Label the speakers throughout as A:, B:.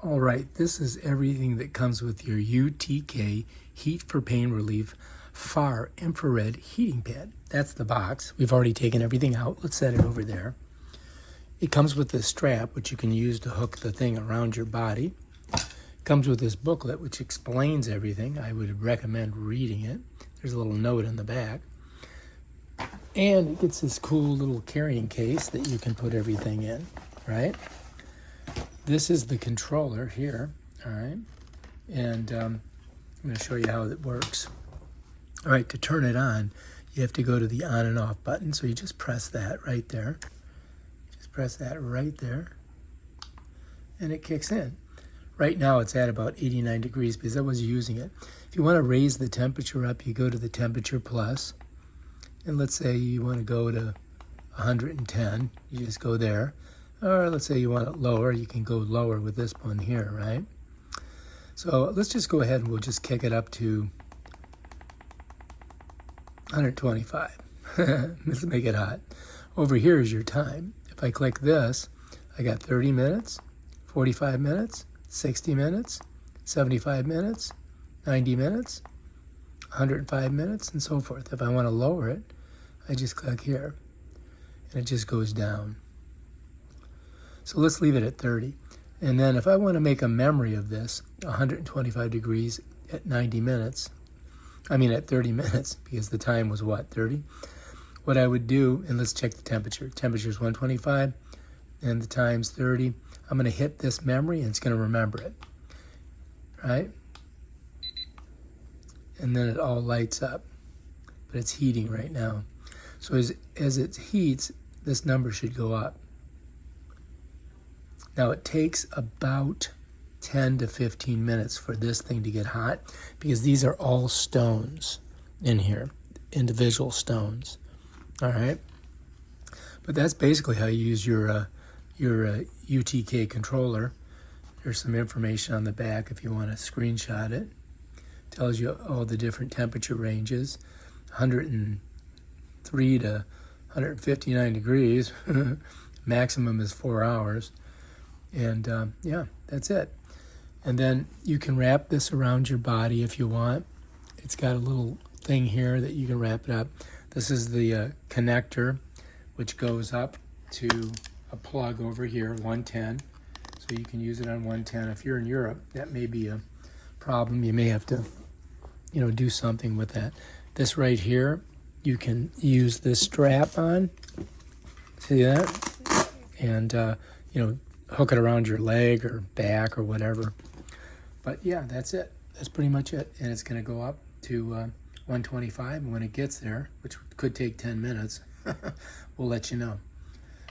A: All right, this is everything that comes with your UTK Heat for Pain Relief Far Infrared Heating Pad. That's the box. We've already taken everything out. Let's set it over there. It comes with this strap, which you can use to hook the thing around your body. It comes with this booklet, which explains everything. I would recommend reading it. There's a little note in the back. And it gets this cool little carrying case that you can put everything in, right? This is the controller here, all right? And I'm going to show you how it works. All right, to turn it on, you have to go to the on and off button. So you just press that right there. Just press that right there, and it kicks in. Right now it's at about 89 degrees because I was using it. If you want to raise the temperature up, you go to the temperature plus. And let's say you want to go to 110, you just go there. Or let's say you want it lower, you can go lower with this one here, right? So let's just go ahead and we'll just kick it up to 125. Let's make it hot. Over here is your time. If I click this, I got 30 minutes, 45 minutes, 60 minutes, 75 minutes, 90 minutes, 105 minutes, and so forth. If I want to lower it, I just click here, and it just goes down. So let's leave it at 30. And then if I want to make a memory of this, 125 degrees at 90 minutes, at 30 minutes, because the time was what, 30? What I would do, and let's check the temperature. Temperature is 125, and the time's 30. I'm going to hit this memory, and it's going to remember it, right? And then it all lights up, but it's heating right now. So as it heats, this number should go up. Now it takes about 10 to 15 minutes for this thing to get hot because these are all stones in here, individual stones, all right? But that's basically how you use your UTK controller. There's some information on the back if you want to screenshot it. Tells you all the different temperature ranges, 103 to 159 degrees. Maximum is 4 hours. And yeah, that's it. And then you can wrap this around your body if you want. It's got a little thing here that you can wrap it up. This is the connector, which goes up to a plug over here, 110. So you can use it on 110. If you're in Europe, that may be a problem. You may have to, do something with that. This right here, you can use this strap on. See that? And, hook it around your leg or back or whatever. But yeah, that's it. That's pretty much it. And it's going to go up to 125. And when it gets there, which could take 10 minutes, we'll let you know.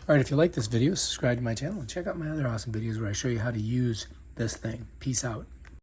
A: All right, if you like this video, subscribe to my channel and check out my other awesome videos where I show you how to use this thing. Peace out.